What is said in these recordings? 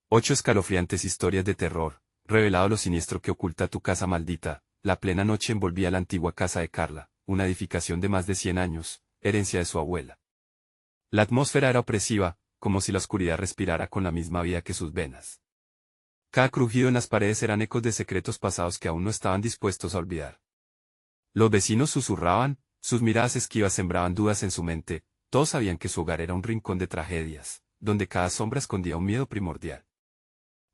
8 escalofriantes historias de terror, revelado lo siniestro que oculta tu casa maldita. La plena noche envolvía la antigua casa de Carla, una edificación de más de 100 años, herencia de su abuela. La atmósfera era opresiva, como si la oscuridad respirara con la misma vida que sus venas. Cada crujido en las paredes eran ecos de secretos pasados que aún no estaban dispuestos a olvidar. Los vecinos susurraban, sus miradas esquivas sembraban dudas en su mente, todos sabían que su hogar era un rincón de tragedias, donde cada sombra escondía un miedo primordial.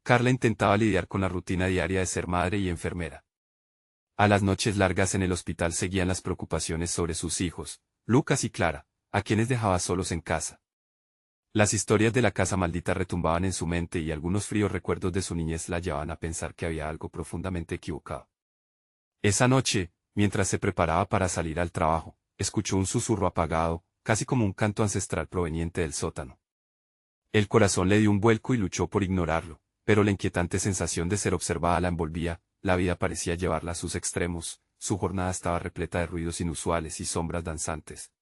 Carla intentaba lidiar con la rutina diaria de ser madre y enfermera. A las noches largas en el hospital seguían las preocupaciones sobre sus hijos, Lucas y Clara, a quienes dejaba solos en casa. Las historias de la casa maldita retumbaban en su mente y algunos fríos recuerdos de su niñez la llevaban a pensar que había algo profundamente equivocado. Esa noche, mientras se preparaba para salir al trabajo, escuchó un susurro apagado, casi como un canto ancestral proveniente del sótano. El corazón le dio un vuelco y luchó por ignorarlo, pero la inquietante sensación de ser observada la envolvía, la vida parecía llevarla a sus extremos, su jornada estaba repleta de ruidos inusuales y sombras danzantes.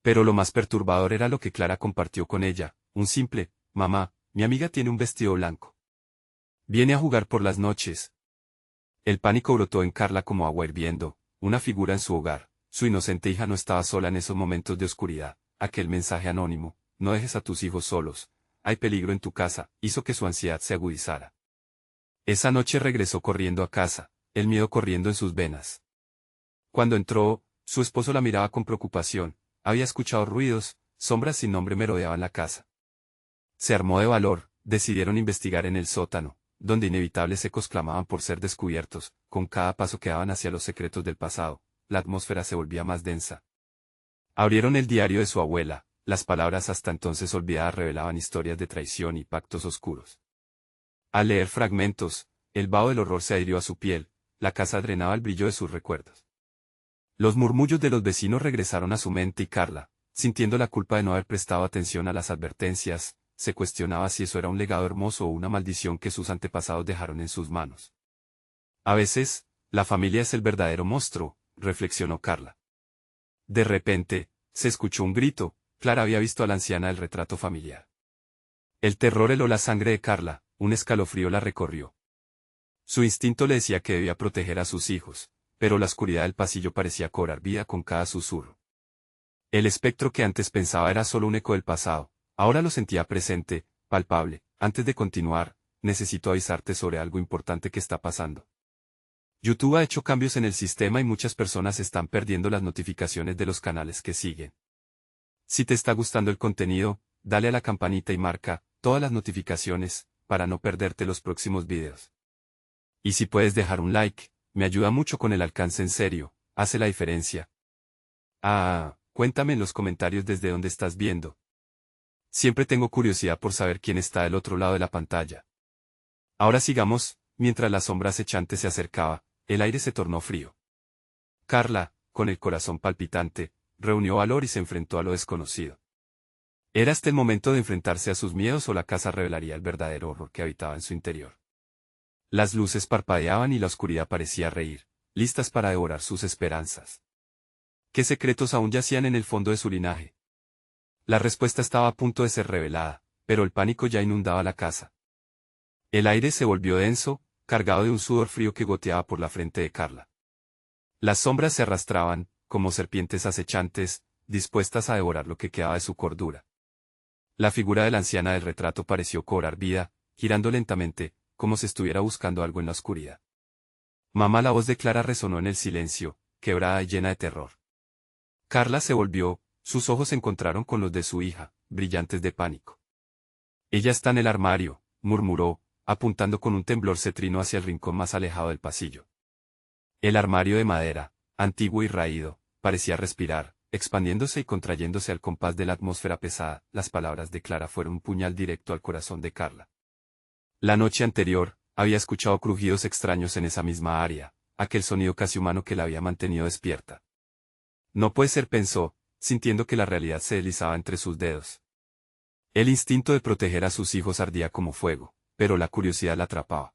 Pero lo más perturbador era lo que Clara compartió con ella, un simple, mamá, mi amiga tiene un vestido blanco. Viene a jugar por las noches. El pánico brotó en Carla como agua hirviendo, una figura en su hogar, su inocente hija no estaba sola en esos momentos de oscuridad, aquel mensaje anónimo, no dejes a tus hijos solos, hay peligro en tu casa, hizo que su ansiedad se agudizara. Esa noche regresó corriendo a casa, el miedo corriendo en sus venas. Cuando entró, su esposo la miraba con preocupación. Había escuchado ruidos, sombras sin nombre merodeaban la casa. Se armó de valor, decidieron investigar en el sótano, donde inevitables ecos clamaban por ser descubiertos, con cada paso que daban hacia los secretos del pasado, la atmósfera se volvía más densa. Abrieron el diario de su abuela, las palabras hasta entonces olvidadas revelaban historias de traición y pactos oscuros. Al leer fragmentos, el vaho del horror se adhirió a su piel, la casa drenaba el brillo de sus recuerdos. Los murmullos de los vecinos regresaron a su mente y Carla, sintiendo la culpa de no haber prestado atención a las advertencias, se cuestionaba si eso era un legado hermoso o una maldición que sus antepasados dejaron en sus manos. A veces, la familia es el verdadero monstruo, reflexionó Carla. De repente, se escuchó un grito, Clara había visto a la anciana del retrato familiar. El terror heló la sangre de Carla, un escalofrío la recorrió. Su instinto le decía que debía proteger a sus hijos, pero la oscuridad del pasillo parecía cobrar vida con cada susurro. El espectro que antes pensaba era solo un eco del pasado, ahora lo sentía presente, palpable. Antes de continuar, necesito avisarte sobre algo importante que está pasando. YouTube ha hecho cambios en el sistema y muchas personas están perdiendo las notificaciones de los canales que siguen. Si te está gustando el contenido, dale a la campanita y marca todas las notificaciones, para no perderte los próximos videos. Y si puedes dejar un like, me ayuda mucho con el alcance en serio, hace la diferencia. Cuéntame en los comentarios desde dónde estás viendo. Siempre tengo curiosidad por saber quién está del otro lado de la pantalla. Ahora sigamos, mientras la sombra acechante se acercaba, el aire se tornó frío. Carla, con el corazón palpitante, reunió valor y se enfrentó a lo desconocido. ¿Era este el momento de enfrentarse a sus miedos o la casa revelaría el verdadero horror que habitaba en su interior? Las luces parpadeaban y la oscuridad parecía reír, listas para devorar sus esperanzas. ¿Qué secretos aún yacían en el fondo de su linaje? La respuesta estaba a punto de ser revelada, pero el pánico ya inundaba la casa. El aire se volvió denso, cargado de un sudor frío que goteaba por la frente de Carla. Las sombras se arrastraban, como serpientes acechantes, dispuestas a devorar lo que quedaba de su cordura. La figura de la anciana del retrato pareció cobrar vida, girando lentamente, como si estuviera buscando algo en la oscuridad. Mamá, la voz de Clara resonó en el silencio, quebrada y llena de terror. Carla se volvió, sus ojos se encontraron con los de su hija, brillantes de pánico. Ella está en el armario, murmuró, apuntando con un temblor cetrino hacia el rincón más alejado del pasillo. El armario de madera, antiguo y raído, parecía respirar, expandiéndose y contrayéndose al compás de la atmósfera pesada. Las palabras de Clara fueron un puñal directo al corazón de Carla. La noche anterior, había escuchado crujidos extraños en esa misma área, aquel sonido casi humano que la había mantenido despierta. No puede ser, pensó, sintiendo que la realidad se deslizaba entre sus dedos. El instinto de proteger a sus hijos ardía como fuego, pero la curiosidad la atrapaba.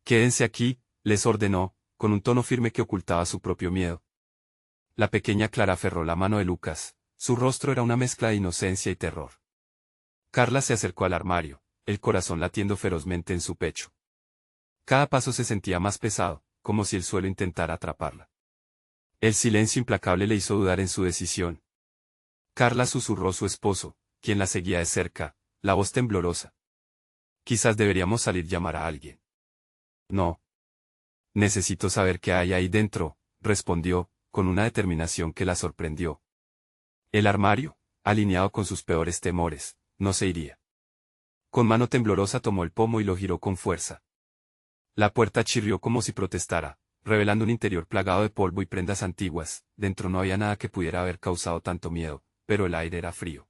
Quédense aquí, les ordenó, con un tono firme que ocultaba su propio miedo. La pequeña Clara aferró la mano de Lucas, su rostro era una mezcla de inocencia y terror. Carla se acercó al armario, el corazón latiendo ferozmente en su pecho. Cada paso se sentía más pesado, como si el suelo intentara atraparla. El silencio implacable le hizo dudar en su decisión. Carla susurró su esposo, quien la seguía de cerca, la voz temblorosa. Quizás deberíamos salir a llamar a alguien. No. Necesito saber qué hay ahí dentro, respondió, con una determinación que la sorprendió. El armario, alineado con sus peores temores, no se iría. Con mano temblorosa tomó el pomo y lo giró con fuerza. La puerta chirrió como si protestara, revelando un interior plagado de polvo y prendas antiguas. Dentro no había nada que pudiera haber causado tanto miedo, pero el aire era frío.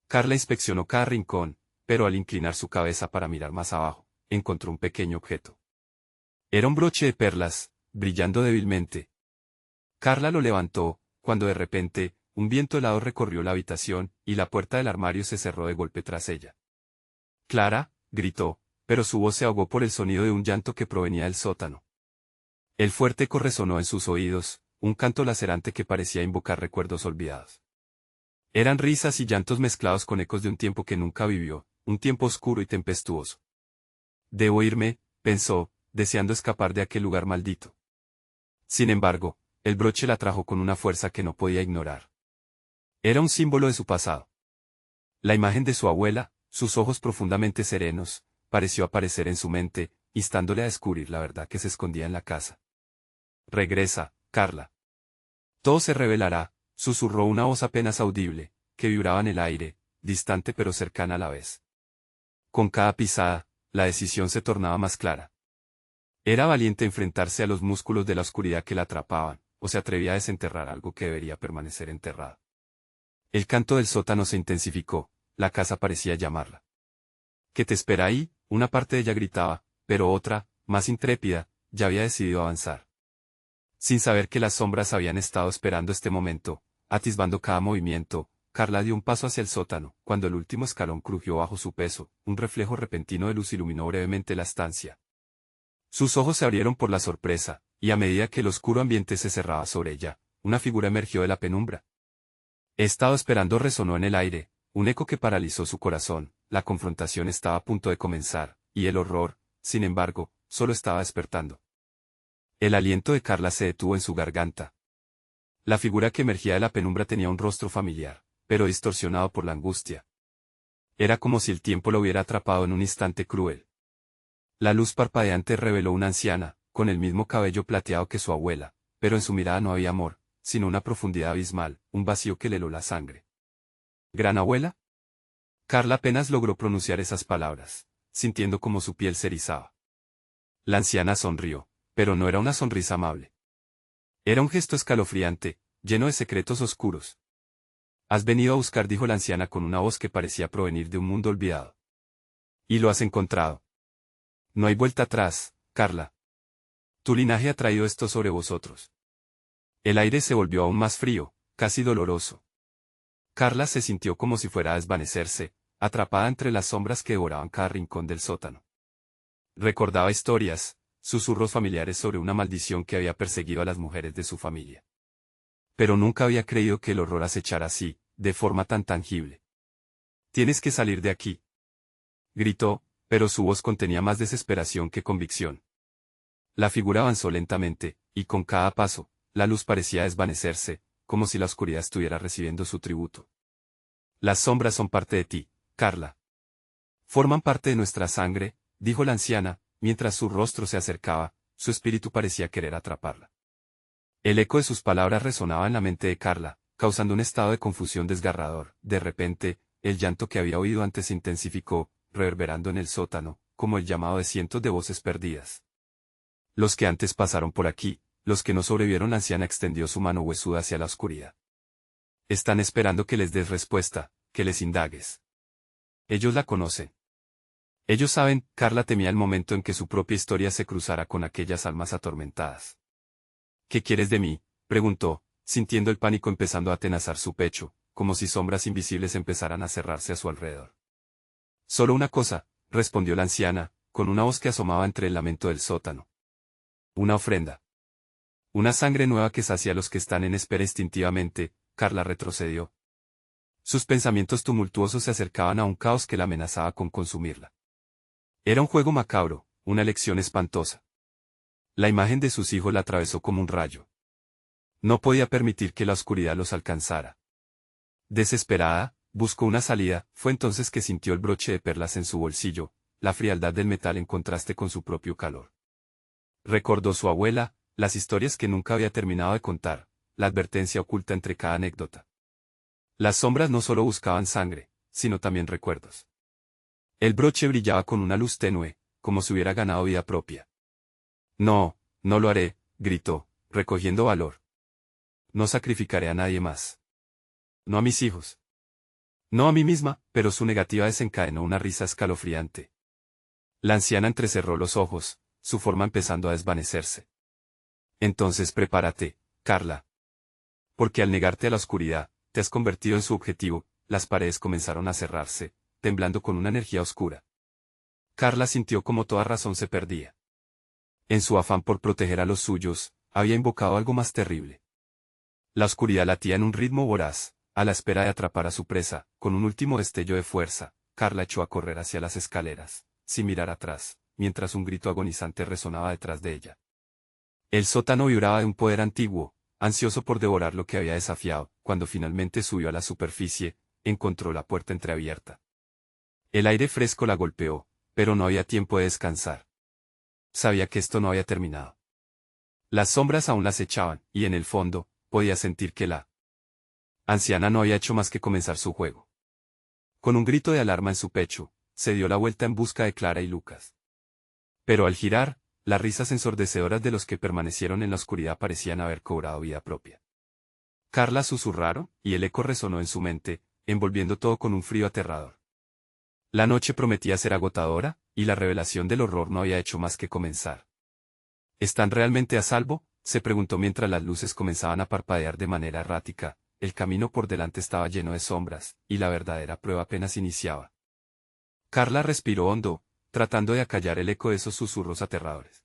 Carla inspeccionó cada rincón, pero al inclinar su cabeza para mirar más abajo, encontró un pequeño objeto. Era un broche de perlas, brillando débilmente. Carla lo levantó, cuando de repente, un viento helado recorrió la habitación, y la puerta del armario se cerró de golpe tras ella. Clara, gritó, pero su voz se ahogó por el sonido de un llanto que provenía del sótano. El fuerte eco resonó en sus oídos, un canto lacerante que parecía invocar recuerdos olvidados. Eran risas y llantos mezclados con ecos de un tiempo que nunca vivió, un tiempo oscuro y tempestuoso. Debo irme, pensó, deseando escapar de aquel lugar maldito. Sin embargo, el broche la atrajo con una fuerza que no podía ignorar. Era un símbolo de su pasado. La imagen de su abuela, sus ojos profundamente serenos, pareció aparecer en su mente, instándole a descubrir la verdad que se escondía en la casa. Regresa, Carla. Todo se revelará, susurró una voz apenas audible, que vibraba en el aire, distante pero cercana a la vez. Con cada pisada, la decisión se tornaba más clara. Era valiente enfrentarse a los músculos de la oscuridad que la atrapaban, o se atrevía a desenterrar algo que debería permanecer enterrado. El canto del sótano se intensificó, la casa parecía llamarla. ¿Qué te espera ahí? Una parte de ella gritaba, pero otra, más intrépida, ya había decidido avanzar. Sin saber que las sombras habían estado esperando este momento, atisbando cada movimiento, Carla dio un paso hacia el sótano, cuando el último escalón crujió bajo su peso, un reflejo repentino de luz iluminó brevemente la estancia. Sus ojos se abrieron por la sorpresa, y a medida que el oscuro ambiente se cerraba sobre ella, una figura emergió de la penumbra. He estado esperando resonó en el aire, un eco que paralizó su corazón, la confrontación estaba a punto de comenzar, y el horror, sin embargo, solo estaba despertando. El aliento de Carla se detuvo en su garganta. La figura que emergía de la penumbra tenía un rostro familiar, pero distorsionado por la angustia. Era como si el tiempo lo hubiera atrapado en un instante cruel. La luz parpadeante reveló una anciana, con el mismo cabello plateado que su abuela, pero en su mirada no había amor, sino una profundidad abismal, un vacío que le heló la sangre. ¿Gran abuela? Carla apenas logró pronunciar esas palabras, sintiendo como su piel se erizaba. La anciana sonrió, pero no era una sonrisa amable. Era un gesto escalofriante, lleno de secretos oscuros. Has venido a buscar, dijo la anciana con una voz que parecía provenir de un mundo olvidado. Y lo has encontrado. No hay vuelta atrás, Carla. Tu linaje ha traído esto sobre vosotros. El aire se volvió aún más frío, casi doloroso. Carla se sintió como si fuera a desvanecerse, atrapada entre las sombras que devoraban cada rincón del sótano. Recordaba historias, susurros familiares sobre una maldición que había perseguido a las mujeres de su familia. Pero nunca había creído que el horror acechara así, de forma tan tangible. Tienes que salir de aquí. Gritó, pero su voz contenía más desesperación que convicción. La figura avanzó lentamente, y con cada paso, la luz parecía desvanecerse, como si la oscuridad estuviera recibiendo su tributo. Las sombras son parte de ti, Carla. Forman parte de nuestra sangre, dijo la anciana, mientras su rostro se acercaba, su espíritu parecía querer atraparla. El eco de sus palabras resonaba en la mente de Carla, causando un estado de confusión desgarrador. De repente, el llanto que había oído antes se intensificó, reverberando en el sótano, como el llamado de cientos de voces perdidas. Los que antes pasaron por aquí, los que no sobrevivieron. La anciana extendió su mano huesuda hacia la oscuridad. Están esperando que les des respuesta, que les indagues. Ellos la conocen. Ellos saben. Carla temía el momento en que su propia historia se cruzara con aquellas almas atormentadas. ¿Qué quieres de mí?, preguntó, sintiendo el pánico empezando a atenazar su pecho, como si sombras invisibles empezaran a cerrarse a su alrededor. Solo una cosa, respondió la anciana, con una voz que asomaba entre el lamento del sótano. Una ofrenda. Una sangre nueva que sacia a los que están en espera. Instintivamente, Carla retrocedió. Sus pensamientos tumultuosos se acercaban a un caos que la amenazaba con consumirla. Era un juego macabro, una lección espantosa. La imagen de sus hijos la atravesó como un rayo. No podía permitir que la oscuridad los alcanzara. Desesperada, buscó una salida, fue entonces que sintió el broche de perlas en su bolsillo, la frialdad del metal en contraste con su propio calor. Recordó su abuela, las historias que nunca había terminado de contar, la advertencia oculta entre cada anécdota. Las sombras no solo buscaban sangre, sino también recuerdos. El broche brillaba con una luz tenue, como si hubiera ganado vida propia. No, no lo haré, gritó, recogiendo valor. No sacrificaré a nadie más. No a mis hijos. No a mí misma, pero su negativa desencadenó una risa escalofriante. La anciana entrecerró los ojos, su forma empezando a desvanecerse. Entonces prepárate, Carla. Porque al negarte a la oscuridad, te has convertido en su objetivo. Las paredes comenzaron a cerrarse, temblando con una energía oscura. Carla sintió como toda razón se perdía. En su afán por proteger a los suyos, había invocado algo más terrible. La oscuridad latía en un ritmo voraz, a la espera de atrapar a su presa. Con un último destello de fuerza, Carla echó a correr hacia las escaleras, sin mirar atrás, mientras un grito agonizante resonaba detrás de ella. El sótano vibraba de un poder antiguo, ansioso por devorar lo que había desafiado. Cuando finalmente subió a la superficie, encontró la puerta entreabierta. El aire fresco la golpeó, pero no había tiempo de descansar. Sabía que esto no había terminado. Las sombras aún la acechaban, y en el fondo, podía sentir que la anciana no había hecho más que comenzar su juego. Con un grito de alarma en su pecho, se dio la vuelta en busca de Clara y Lucas. Pero al girar, las risas ensordecedoras de los que permanecieron en la oscuridad parecían haber cobrado vida propia. Carla susurraron, y el eco resonó en su mente, envolviendo todo con un frío aterrador. La noche prometía ser agotadora, y la revelación del horror no había hecho más que comenzar. ¿Están realmente a salvo?, se preguntó mientras las luces comenzaban a parpadear de manera errática. El camino por delante estaba lleno de sombras, y la verdadera prueba apenas iniciaba. Carla respiró hondo, tratando de acallar el eco de esos susurros aterradores.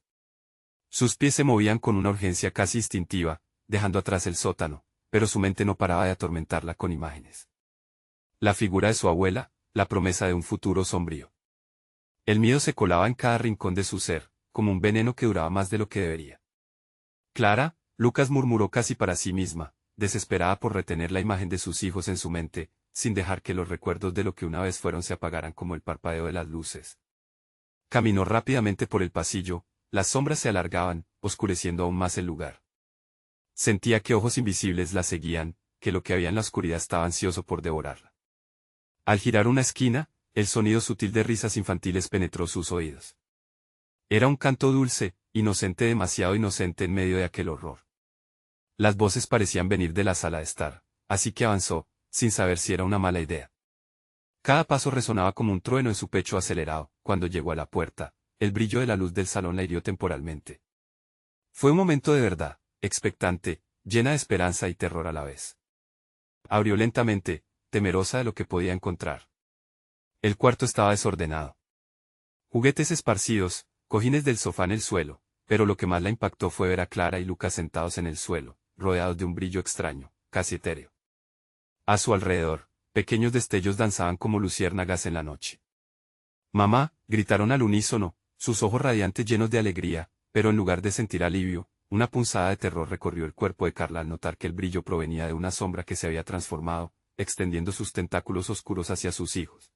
Sus pies se movían con una urgencia casi instintiva, dejando atrás el sótano, pero su mente no paraba de atormentarla con imágenes. La figura de su abuela, la promesa de un futuro sombrío. El miedo se colaba en cada rincón de su ser, como un veneno que duraba más de lo que debería. Clara, Lucas murmuró casi para sí misma, desesperada por retener la imagen de sus hijos en su mente, sin dejar que los recuerdos de lo que una vez fueron se apagaran como el parpadeo de las luces. Caminó rápidamente por el pasillo, las sombras se alargaban, oscureciendo aún más el lugar. Sentía que ojos invisibles la seguían, que lo que había en la oscuridad estaba ansioso por devorarla. Al girar una esquina, el sonido sutil de risas infantiles penetró sus oídos. Era un canto dulce, inocente, demasiado inocente en medio de aquel horror. Las voces parecían venir de la sala de estar, así que avanzó, sin saber si era una mala idea. Cada paso resonaba como un trueno en su pecho acelerado. Cuando llegó a la puerta, el brillo de la luz del salón la hirió temporalmente. Fue un momento de verdad, expectante, llena de esperanza y terror a la vez. Abrió lentamente, temerosa de lo que podía encontrar. El cuarto estaba desordenado. Juguetes esparcidos, cojines del sofá en el suelo, pero lo que más la impactó fue ver a Clara y Lucas sentados en el suelo, rodeados de un brillo extraño, casi etéreo. A su alrededor, pequeños destellos danzaban como luciérnagas en la noche. «Mamá», gritaron al unísono, sus ojos radiantes llenos de alegría, pero en lugar de sentir alivio, una punzada de terror recorrió el cuerpo de Carla al notar que el brillo provenía de una sombra que se había transformado, extendiendo sus tentáculos oscuros hacia sus hijos.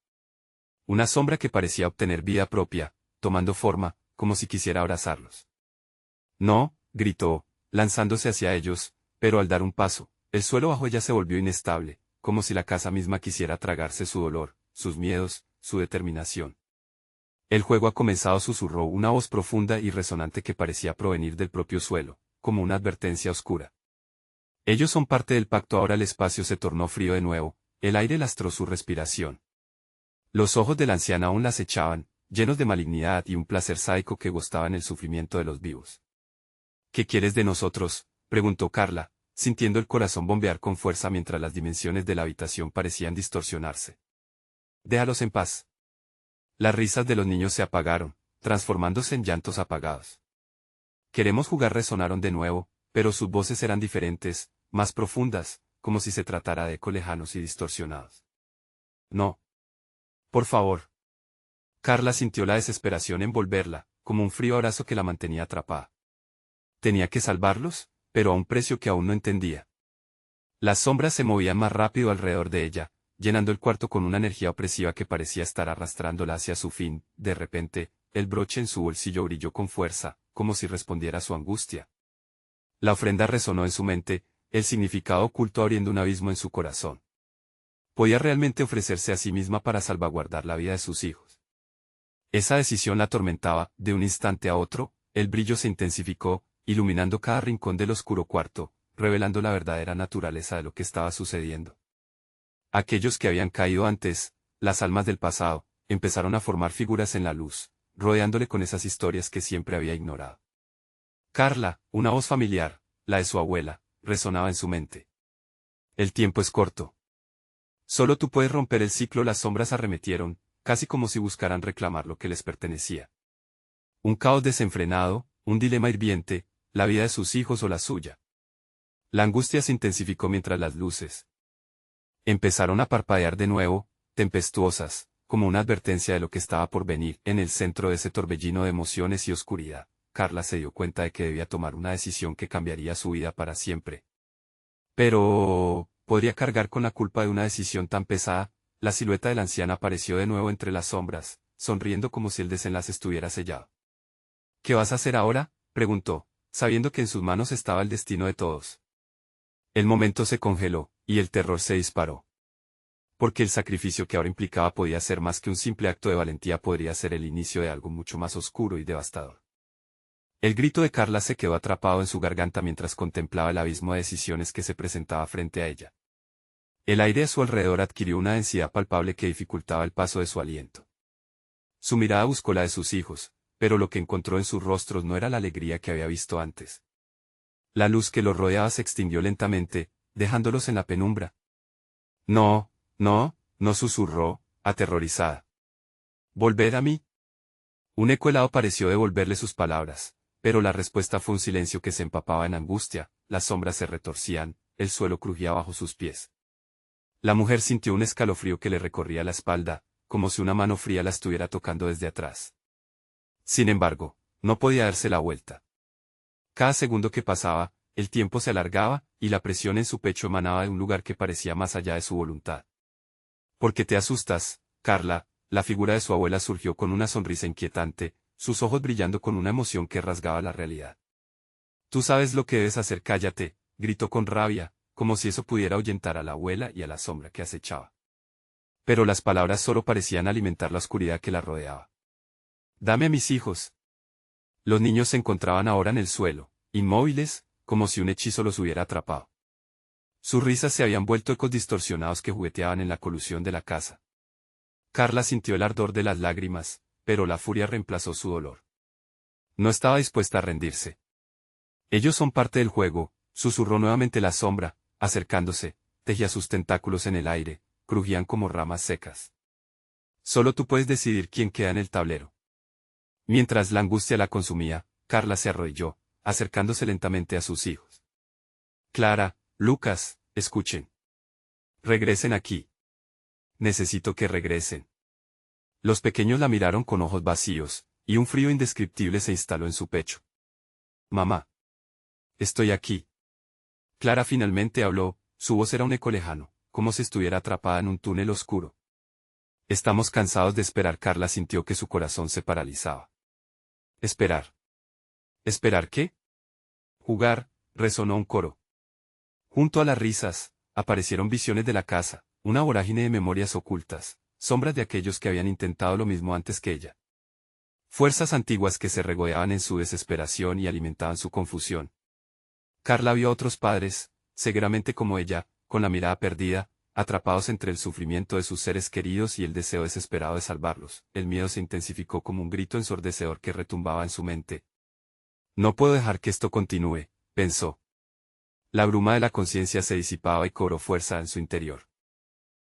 Una sombra que parecía obtener vida propia, tomando forma, como si quisiera abrazarlos. «No», gritó, lanzándose hacia ellos, pero al dar un paso, el suelo bajo ella se volvió inestable, como si la casa misma quisiera tragarse su dolor, sus miedos, su determinación. «El juego ha comenzado», susurró una voz profunda y resonante que parecía provenir del propio suelo, como una advertencia oscura. «Ellos son parte del pacto». Ahora el espacio se tornó frío de nuevo, el aire lastró su respiración. Los ojos de la anciana aún la acechaban, llenos de malignidad y un placer sádico que gustaba en el sufrimiento de los vivos. «¿Qué quieres de nosotros?», preguntó Carla, sintiendo el corazón bombear con fuerza mientras las dimensiones de la habitación parecían distorsionarse. «Déjalos en paz». Las risas de los niños se apagaron, transformándose en llantos apagados. «Queremos jugar», resonaron de nuevo, pero sus voces eran diferentes, más profundas, como si se tratara de ecos lejanos y distorsionados. «No. Por favor». Carla sintió la desesperación envolverla, como un frío abrazo que la mantenía atrapada. Tenía que salvarlos, pero a un precio que aún no entendía. Las sombras se movían más rápido alrededor de ella, llenando el cuarto con una energía opresiva que parecía estar arrastrándola hacia su fin. De repente, el broche en su bolsillo brilló con fuerza, como si respondiera a su angustia. La ofrenda resonó en su mente, el significado oculto abriendo un abismo en su corazón. Podía realmente ofrecerse a sí misma para salvaguardar la vida de sus hijos. Esa decisión la atormentaba. De un instante a otro, el brillo se intensificó, iluminando cada rincón del oscuro cuarto, revelando la verdadera naturaleza de lo que estaba sucediendo. Aquellos que habían caído antes, las almas del pasado, empezaron a formar figuras en la luz, rodeándole con esas historias que siempre había ignorado. Carla, una voz familiar, la de su abuela, resonaba en su mente. El tiempo es corto. Solo tú puedes romper el ciclo. Las sombras arremetieron, casi como si buscaran reclamar lo que les pertenecía. Un caos desenfrenado, un dilema hirviente, la vida de sus hijos o la suya. La angustia se intensificó mientras las luces empezaron a parpadear de nuevo, tempestuosas, como una advertencia de lo que estaba por venir. En el centro de ese torbellino de emociones y oscuridad, Carla se dio cuenta de que debía tomar una decisión que cambiaría su vida para siempre. Pero, ¿podría cargar con la culpa de una decisión tan pesada? La silueta de la anciana apareció de nuevo entre las sombras, sonriendo como si el desenlace estuviera sellado. ¿Qué vas a hacer ahora?, preguntó, sabiendo que en sus manos estaba el destino de todos. El momento se congeló, y el terror se disparó. Porque el sacrificio que ahora implicaba podía ser más que un simple acto de valentía, podría ser el inicio de algo mucho más oscuro y devastador. El grito de Carla se quedó atrapado en su garganta mientras contemplaba el abismo de decisiones que se presentaba frente a ella. El aire a su alrededor adquirió una densidad palpable que dificultaba el paso de su aliento. Su mirada buscó la de sus hijos, pero lo que encontró en sus rostros no era la alegría que había visto antes. La luz que los rodeaba se extinguió lentamente, dejándolos en la penumbra. No, no, no, susurró, aterrorizada. ¿Volver a mí? Un eco helado pareció devolverle sus palabras, pero la respuesta fue un silencio que se empapaba en angustia. Las sombras se retorcían, el suelo crujía bajo sus pies. La mujer sintió un escalofrío que le recorría la espalda, como si una mano fría la estuviera tocando desde atrás. Sin embargo, no podía darse la vuelta. Cada segundo que pasaba, el tiempo se alargaba, y la presión en su pecho emanaba de un lugar que parecía más allá de su voluntad. ¿Por qué te asustas, Carla? La figura de su abuela surgió con una sonrisa inquietante, sus ojos brillando con una emoción que rasgaba la realidad. Tú sabes lo que debes hacer. Cállate, gritó con rabia, como si eso pudiera ahuyentar a la abuela y a la sombra que acechaba. Pero las palabras solo parecían alimentar la oscuridad que la rodeaba. Dame a mis hijos. Los niños se encontraban ahora en el suelo, inmóviles, como si un hechizo los hubiera atrapado. Sus risas se habían vuelto ecos distorsionados que jugueteaban en la colusión de la casa. Carla sintió el ardor de las lágrimas, pero la furia reemplazó su dolor. No estaba dispuesta a rendirse. Ellos son parte del juego, susurró nuevamente la sombra, acercándose, tejía sus tentáculos en el aire, crujían como ramas secas. Solo tú puedes decidir quién queda en el tablero. Mientras la angustia la consumía, Carla se arrodilló, acercándose lentamente a sus hijos. Clara, Lucas, escuchen. Regresen aquí. Necesito que regresen. Los pequeños la miraron con ojos vacíos, y un frío indescriptible se instaló en su pecho. Mamá. Estoy aquí. Clara finalmente habló, su voz era un eco lejano, como si estuviera atrapada en un túnel oscuro. Estamos cansados de esperar. Carla sintió que su corazón se paralizaba. Esperar. ¿Esperar qué? Jugar, resonó un coro. Junto a las risas, aparecieron visiones de la casa, una vorágine de memorias ocultas, sombras de aquellos que habían intentado lo mismo antes que ella. Fuerzas antiguas que se regodeaban en su desesperación y alimentaban su confusión. Carla vio a otros padres, seguramente como ella, con la mirada perdida, atrapados entre el sufrimiento de sus seres queridos y el deseo desesperado de salvarlos. El miedo se intensificó como un grito ensordecedor que retumbaba en su mente. No puedo dejar que esto continúe, pensó. La bruma de la conciencia se disipaba y cobró fuerza en su interior.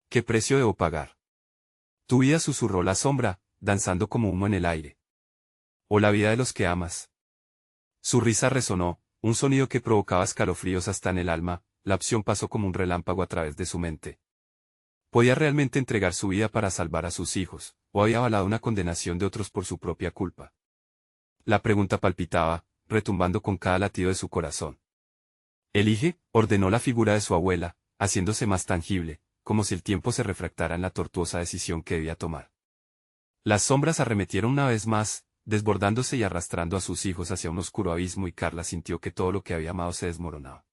¿Qué precio debo pagar? Tu vida, susurró la sombra, danzando como humo en el aire. O la vida de los que amas. Su risa resonó, un sonido que provocaba escalofríos hasta en el alma. La opción pasó como un relámpago a través de su mente. Podía realmente entregar su vida para salvar a sus hijos, o había avalado una condenación de otros por su propia culpa? La pregunta palpitaba, retumbando con cada latido de su corazón. Elige, ordenó la figura de su abuela, haciéndose más tangible, como si el tiempo se refractara en la tortuosa decisión que debía tomar. Las sombras arremetieron una vez más, desbordándose y arrastrando a sus hijos hacia un oscuro abismo, y Carla sintió que todo lo que había amado se desmoronaba.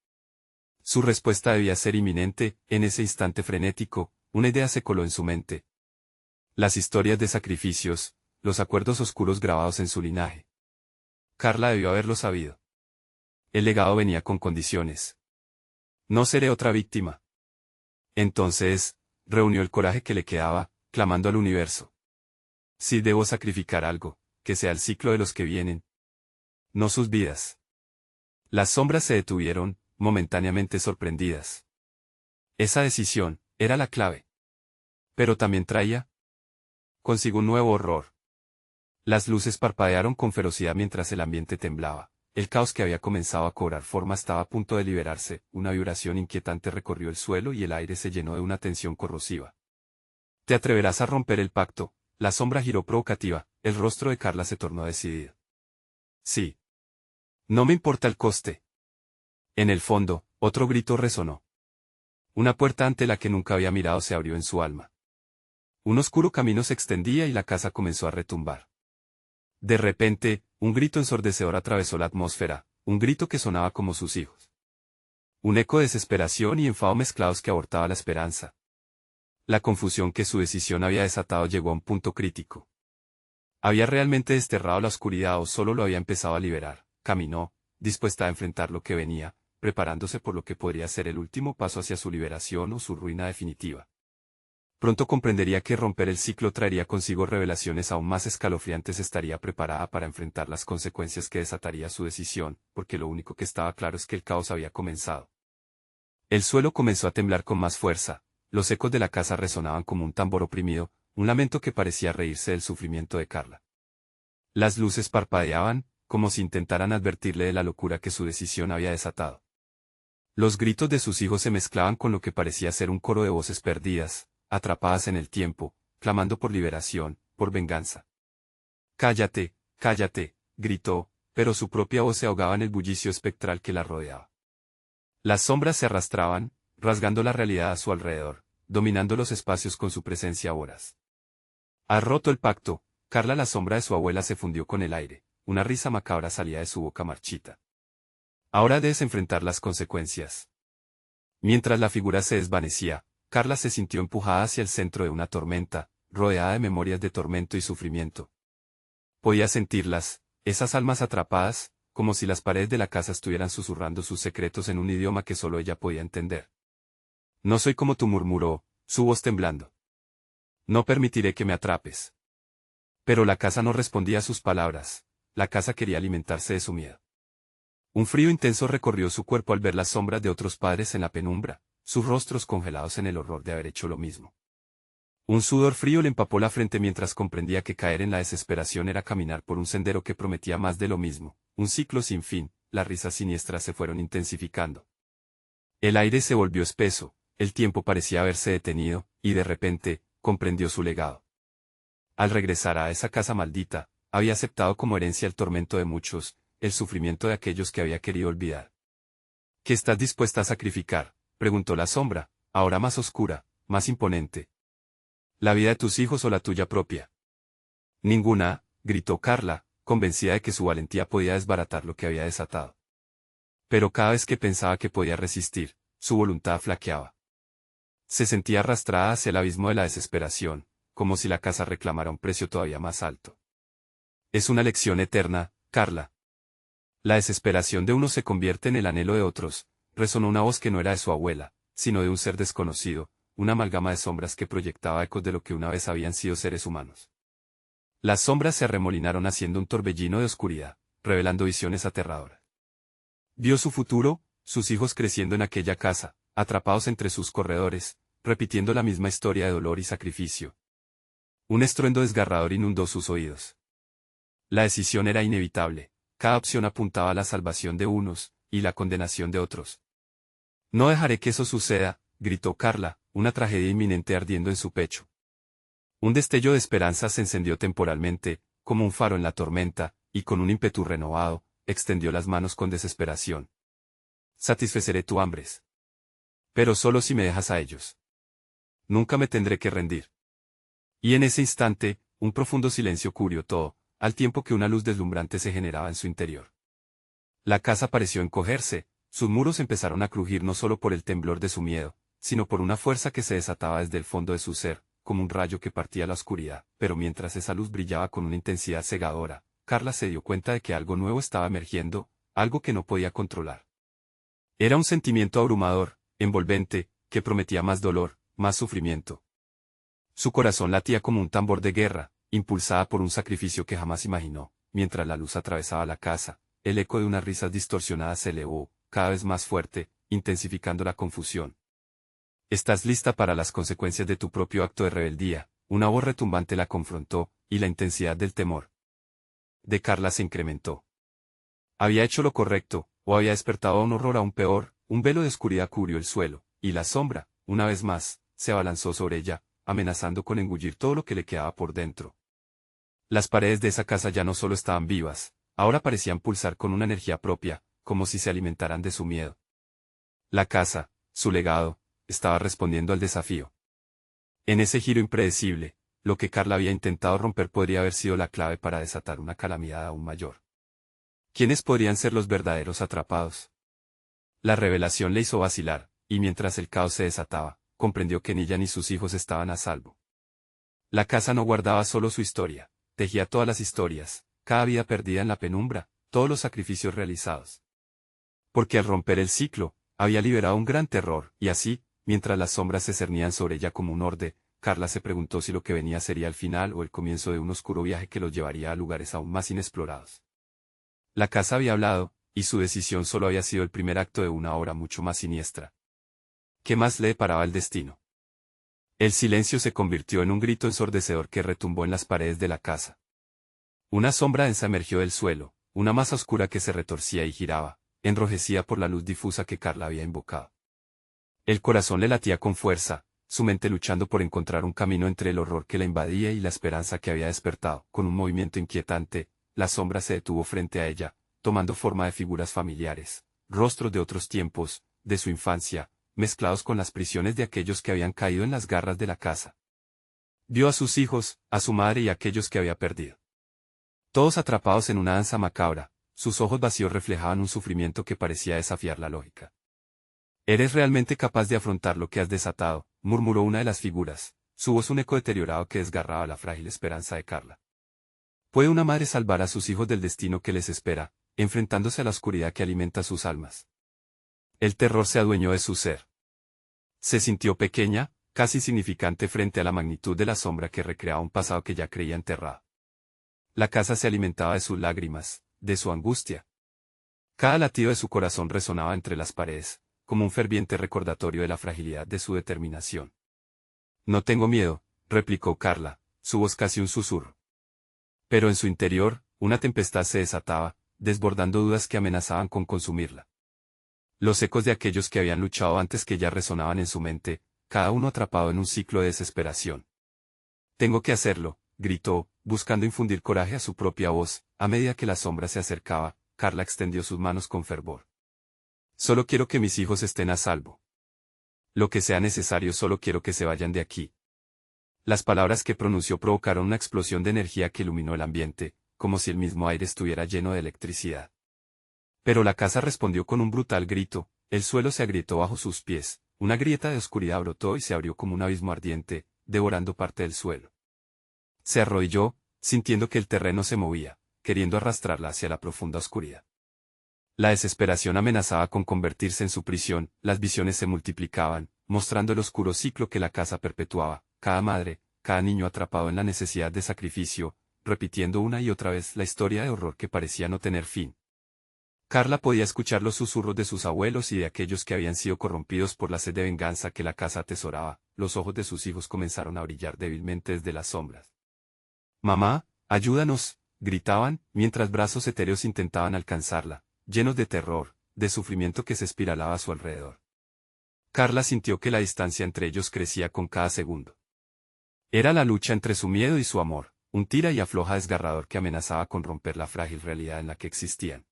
Su respuesta debía ser inminente. En ese instante frenético, una idea se coló en su mente. Las historias de sacrificios, los acuerdos oscuros grabados en su linaje. Carla debió haberlo sabido. El legado venía con condiciones. No seré otra víctima. Entonces, reunió el coraje que le quedaba, clamando al universo. Si debo sacrificar algo, que sea el ciclo de los que vienen, no sus vidas. Las sombras se detuvieron, momentáneamente sorprendidas. Esa decisión era la clave. Pero también traía consigo un nuevo horror. Las luces parpadearon con ferocidad mientras el ambiente temblaba. El caos que había comenzado a cobrar forma estaba a punto de liberarse. Una vibración inquietante recorrió el suelo y el aire se llenó de una tensión corrosiva. ¿Te atreverás a romper el pacto? La sombra giró provocativa. El rostro de Carla se tornó decidido. Sí. No me importa el coste. En el fondo, otro grito resonó. Una puerta ante la que nunca había mirado se abrió en su alma. Un oscuro camino se extendía y la casa comenzó a retumbar. De repente, un grito ensordecedor atravesó la atmósfera, un grito que sonaba como sus hijos. Un eco de desesperación y enfado mezclados que abortaba la esperanza. La confusión que su decisión había desatado llegó a un punto crítico. ¿Había realmente desterrado la oscuridad o solo lo había empezado a liberar? Caminó, dispuesta a enfrentar lo que venía, preparándose por lo que podría ser el último paso hacia su liberación o su ruina definitiva. Pronto comprendería que romper el ciclo traería consigo revelaciones aún más escalofriantes. Estaría preparada para enfrentar las consecuencias que desataría su decisión, porque lo único que estaba claro es que el caos había comenzado. El suelo comenzó a temblar con más fuerza, los ecos de la casa resonaban como un tambor oprimido, un lamento que parecía reírse del sufrimiento de Carla. Las luces parpadeaban, como si intentaran advertirle de la locura que su decisión había desatado. Los gritos de sus hijos se mezclaban con lo que parecía ser un coro de voces perdidas, atrapadas en el tiempo, clamando por liberación, por venganza. «Cállate, cállate», gritó, pero su propia voz se ahogaba en el bullicio espectral que la rodeaba. Las sombras se arrastraban, rasgando la realidad a su alrededor, dominando los espacios con su presencia voraz. «Has roto el pacto». Carla, la sombra de su abuela, se fundió con el aire, una risa macabra salía de su boca marchita. «Ahora debes enfrentar las consecuencias». Mientras la figura se desvanecía, Carla se sintió empujada hacia el centro de una tormenta, rodeada de memorias de tormento y sufrimiento. Podía sentirlas, esas almas atrapadas, como si las paredes de la casa estuvieran susurrando sus secretos en un idioma que solo ella podía entender. «No soy como tú», murmuró, su voz temblando. «No permitiré que me atrapes». Pero la casa no respondía a sus palabras, la casa quería alimentarse de su miedo. Un frío intenso recorrió su cuerpo al ver las sombras de otros padres en la penumbra, sus rostros congelados en el horror de haber hecho lo mismo. Un sudor frío le empapó la frente mientras comprendía que caer en la desesperación era caminar por un sendero que prometía más de lo mismo, un ciclo sin fin. Las risas siniestras se fueron intensificando. El aire se volvió espeso, el tiempo parecía haberse detenido, y de repente, comprendió su legado. Al regresar a esa casa maldita, había aceptado como herencia el tormento de muchos, el sufrimiento de aquellos que había querido olvidar. «¿Qué estás dispuesta a sacrificar?», preguntó la sombra, ahora más oscura, más imponente. «¿La vida de tus hijos o la tuya propia?». «Ninguna», gritó Carla, convencida de que su valentía podía desbaratar lo que había desatado. Pero cada vez que pensaba que podía resistir, su voluntad flaqueaba. Se sentía arrastrada hacia el abismo de la desesperación, como si la casa reclamara un precio todavía más alto. «Es una lección eterna, Carla. La desesperación de unos se convierte en el anhelo de otros», resonó una voz que no era de su abuela, sino de un ser desconocido, una amalgama de sombras que proyectaba ecos de lo que una vez habían sido seres humanos. Las sombras se arremolinaron haciendo un torbellino de oscuridad, revelando visiones aterradoras. Vio su futuro, sus hijos creciendo en aquella casa, atrapados entre sus corredores, repitiendo la misma historia de dolor y sacrificio. Un estruendo desgarrador inundó sus oídos. La decisión era inevitable, cada opción apuntaba a la salvación de unos, y la condenación de otros. «No dejaré que eso suceda», gritó Carla, una tragedia inminente ardiendo en su pecho. Un destello de esperanza se encendió temporalmente, como un faro en la tormenta, y con un ímpetu renovado, extendió las manos con desesperación. Satisfaceré tu hambres. Pero solo si me dejas a ellos. Nunca me tendré que rendir. Y en ese instante, un profundo silencio cubrió todo, al tiempo que una luz deslumbrante se generaba en su interior. La casa pareció encogerse, sus muros empezaron a crujir no solo por el temblor de su miedo, sino por una fuerza que se desataba desde el fondo de su ser, como un rayo que partía la oscuridad. Pero mientras esa luz brillaba con una intensidad cegadora, Carla se dio cuenta de que algo nuevo estaba emergiendo, algo que no podía controlar. Era un sentimiento abrumador, envolvente, que prometía más dolor, más sufrimiento. Su corazón latía como un tambor de guerra, impulsada por un sacrificio que jamás imaginó. Mientras la luz atravesaba la casa, el eco de unas risas distorsionadas se elevó, cada vez más fuerte, intensificando la confusión. «Estás lista para las consecuencias de tu propio acto de rebeldía», una voz retumbante la confrontó, y la intensidad del temor de Carla se incrementó. ¿Había hecho lo correcto, o había despertado a un horror aún peor? Un velo de oscuridad cubrió el suelo, y la sombra, una vez más, se abalanzó sobre ella, amenazando con engullir todo lo que le quedaba por dentro. Las paredes de esa casa ya no solo estaban vivas, ahora parecían pulsar con una energía propia, como si se alimentaran de su miedo. La casa, su legado, estaba respondiendo al desafío. En ese giro impredecible, lo que Carla había intentado romper podría haber sido la clave para desatar una calamidad aún mayor. ¿Quiénes podrían ser los verdaderos atrapados? La revelación le hizo vacilar, y mientras el caos se desataba, comprendió que ni ella ni sus hijos estaban a salvo. La casa no guardaba solo su historia, tejía todas las historias, cada vida perdida en la penumbra, todos los sacrificios realizados. Porque al romper el ciclo, había liberado un gran terror, y así, mientras las sombras se cernían sobre ella como un orde, Carla se preguntó si lo que venía sería el final o el comienzo de un oscuro viaje que los llevaría a lugares aún más inexplorados. La casa había hablado, y su decisión solo había sido el primer acto de una obra mucho más siniestra. ¿Qué más le deparaba el destino? El silencio se convirtió en un grito ensordecedor que retumbó en las paredes de la casa. Una sombra densa emergió del suelo, una masa oscura que se retorcía y giraba, enrojecida por la luz difusa que Carla había invocado. El corazón le latía con fuerza, su mente luchando por encontrar un camino entre el horror que la invadía y la esperanza que había despertado. Con un movimiento inquietante, la sombra se detuvo frente a ella, tomando forma de figuras familiares, rostros de otros tiempos, de su infancia, mezclados con las prisiones de aquellos que habían caído en las garras de la casa. Vio a sus hijos, a su madre y a aquellos que había perdido. Todos atrapados en una danza macabra, sus ojos vacíos reflejaban un sufrimiento que parecía desafiar la lógica. «¿Eres realmente capaz de afrontar lo que has desatado?», murmuró una de las figuras, su voz un eco deteriorado que desgarraba la frágil esperanza de Carla. ¿Puede una madre salvar a sus hijos del destino que les espera, enfrentándose a la oscuridad que alimenta sus almas? El terror se adueñó de su ser. Se sintió pequeña, casi insignificante frente a la magnitud de la sombra que recreaba un pasado que ya creía enterrado. La casa se alimentaba de sus lágrimas, de su angustia. Cada latido de su corazón resonaba entre las paredes, como un ferviente recordatorio de la fragilidad de su determinación. «No tengo miedo», replicó Carla, su voz casi un susurro. Pero en su interior, una tempestad se desataba, desbordando dudas que amenazaban con consumirla. Los ecos de aquellos que habían luchado antes que ella resonaban en su mente, cada uno atrapado en un ciclo de desesperación. «Tengo que hacerlo», gritó, buscando infundir coraje a su propia voz. A medida que la sombra se acercaba, Carla extendió sus manos con fervor. «Solo quiero que mis hijos estén a salvo. Lo que sea necesario, solo quiero que se vayan de aquí». Las palabras que pronunció provocaron una explosión de energía que iluminó el ambiente, como si el mismo aire estuviera lleno de electricidad. Pero la casa respondió con un brutal grito, el suelo se agrietó bajo sus pies, una grieta de oscuridad brotó y se abrió como un abismo ardiente, devorando parte del suelo. Se arrodilló, sintiendo que el terreno se movía, queriendo arrastrarla hacia la profunda oscuridad. La desesperación amenazaba con convertirse en su prisión, las visiones se multiplicaban, mostrando el oscuro ciclo que la casa perpetuaba, cada madre, cada niño atrapado en la necesidad de sacrificio, repitiendo una y otra vez la historia de horror que parecía no tener fin. Carla podía escuchar los susurros de sus abuelos y de aquellos que habían sido corrompidos por la sed de venganza que la casa atesoraba. Los ojos de sus hijos comenzaron a brillar débilmente desde las sombras. «Mamá, ayúdanos», gritaban, mientras brazos etéreos intentaban alcanzarla, llenos de terror, de sufrimiento que se espiralaba a su alrededor. Carla sintió que la distancia entre ellos crecía con cada segundo. Era la lucha entre su miedo y su amor, un tira y afloja desgarrador que amenazaba con romper la frágil realidad en la que existían.